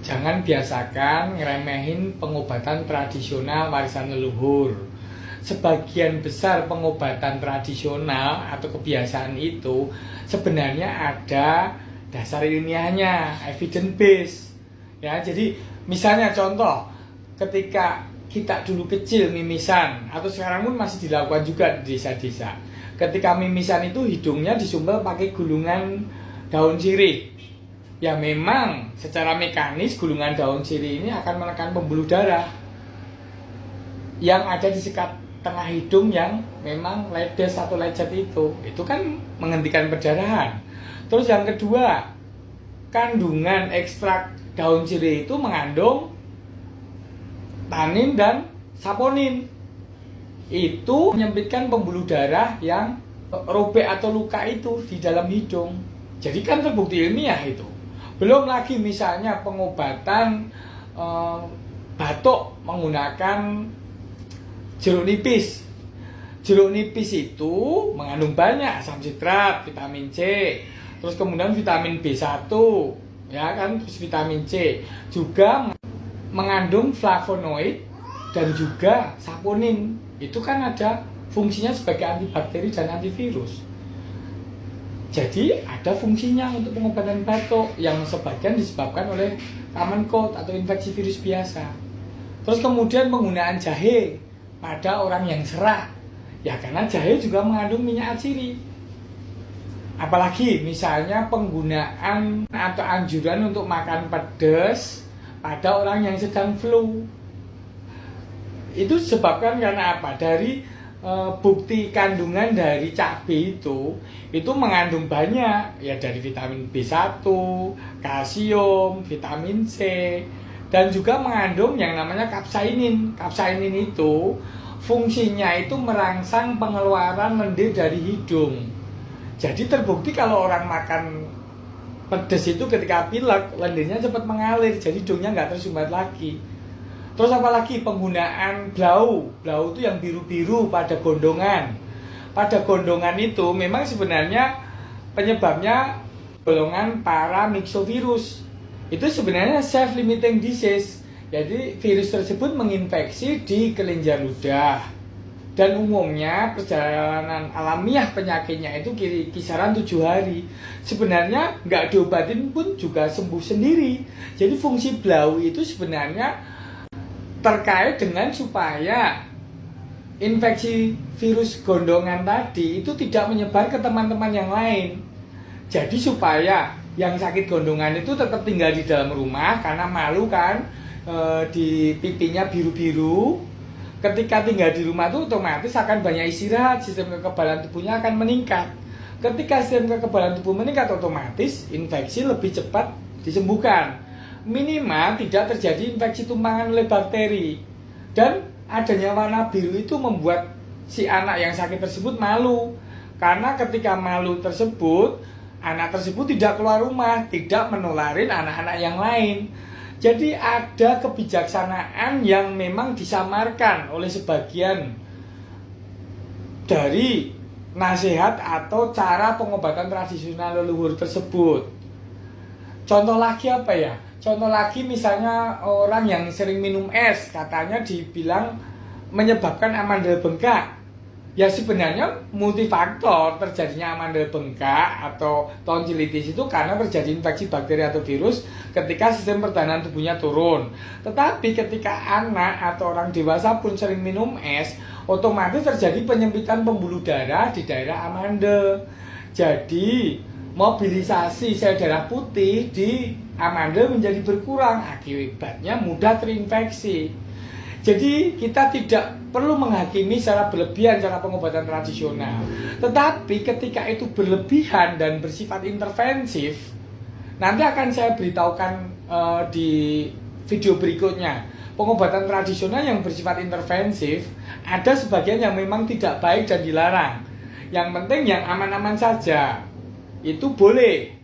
Jangan biasakan ngeremehin pengobatan tradisional warisan leluhur. Sebagian besar pengobatan tradisional atau kebiasaan itu sebenarnya ada dasar ilmiahnya, evidence based. Ya, jadi misalnya contoh, ketika kita dulu kecil mimisan, atau sekarang pun masih dilakukan juga di desa-desa. Ketika mimisan itu hidungnya disumpel pakai gulungan daun sirih. Ya memang secara mekanis gulungan daun sirih ini akan menekan pembuluh darah yang ada di sekat tengah hidung yang memang ledes atau lecet itu kan menghentikan perdarahan. Terus yang kedua, kandungan ekstrak daun sirih itu mengandung tanin dan saponin. Itu menyempitkan pembuluh darah yang robek atau luka itu di dalam hidung. Jadi kan terbukti ilmiah itu. Belum lagi misalnya pengobatan batuk menggunakan jeruk nipis. Jeruk nipis itu mengandung banyak asam sitrat, vitamin C, terus kemudian vitamin B1, ya kan, terus vitamin C juga mengandung flavonoid dan juga saponin. Itu kan ada fungsinya sebagai antibakteri dan antivirus. Jadi ada fungsinya untuk pengobatan batuk yang sebagian disebabkan oleh common cold atau infeksi virus biasa. Terus kemudian penggunaan jahe pada orang yang serak, ya karena jahe juga mengandung minyak atsiri. Apalagi misalnya penggunaan atau anjuran untuk makan pedas pada orang yang sedang flu. Itu disebabkan karena apa? Dari bukti kandungan dari cabai itu mengandung banyak, ya dari vitamin B1, kalsium, vitamin C, dan juga mengandung yang namanya kapsainin. Kapsainin itu fungsinya itu merangsang pengeluaran lendir dari hidung. Jadi terbukti kalau orang makan pedas itu ketika pilek, lendirnya cepat mengalir, jadi hidungnya nggak tersumbat lagi. Terus apalagi penggunaan blau itu yang biru-biru pada gondongan. Pada gondongan itu memang sebenarnya penyebabnya golongan paramyxovirus. Itu sebenarnya self-limiting disease. Jadi virus tersebut menginfeksi di kelenjar ludah. Dan umumnya perjalanan alamiah penyakitnya itu kisaran 7 hari. Sebenarnya nggak diobatin pun juga sembuh sendiri. Jadi fungsi blau itu sebenarnya terkait dengan supaya infeksi virus gondongan tadi itu tidak menyebar ke teman-teman yang lain. Jadi supaya yang sakit gondongan itu tetap tinggal di dalam rumah karena malu kan, di pipinya biru-biru. Ketika tinggal di rumah itu otomatis akan banyak istirahat, sistem kekebalan tubuhnya akan meningkat. Ketika sistem kekebalan tubuh meningkat, otomatis infeksi lebih cepat disembuhkan. Minimal tidak terjadi infeksi tumpangan oleh bakteri. Dan adanya warna biru itu membuat si anak yang sakit tersebut malu. Karena ketika malu tersebut, anak tersebut tidak keluar rumah, tidak menularin anak-anak yang lain. Jadi ada kebijaksanaan yang memang disamarkan oleh sebagian dari nasihat atau cara pengobatan tradisional leluhur tersebut. Contoh lagi apa ya? Contoh lagi misalnya orang yang sering minum es, katanya dibilang menyebabkan amandel bengkak. Ya sebenarnya multifaktor terjadinya amandel bengkak atau tonsilitis itu karena terjadi infeksi bakteri atau virus ketika sistem pertahanan tubuhnya turun. Tetapi ketika anak atau orang dewasa pun sering minum es, otomatis terjadi penyempitan pembuluh darah di daerah amandel. Jadi mobilisasi sel darah putih di amandel menjadi berkurang, akibatnya mudah terinfeksi. Jadi kita tidak perlu menghakimi secara berlebihan cara pengobatan tradisional. Tetapi ketika itu berlebihan dan bersifat intervensif, nanti akan saya beritahukan di video berikutnya. Pengobatan tradisional yang bersifat intervensif, ada sebagian yang memang tidak baik dan dilarang. Yang penting yang aman-aman saja, itu boleh.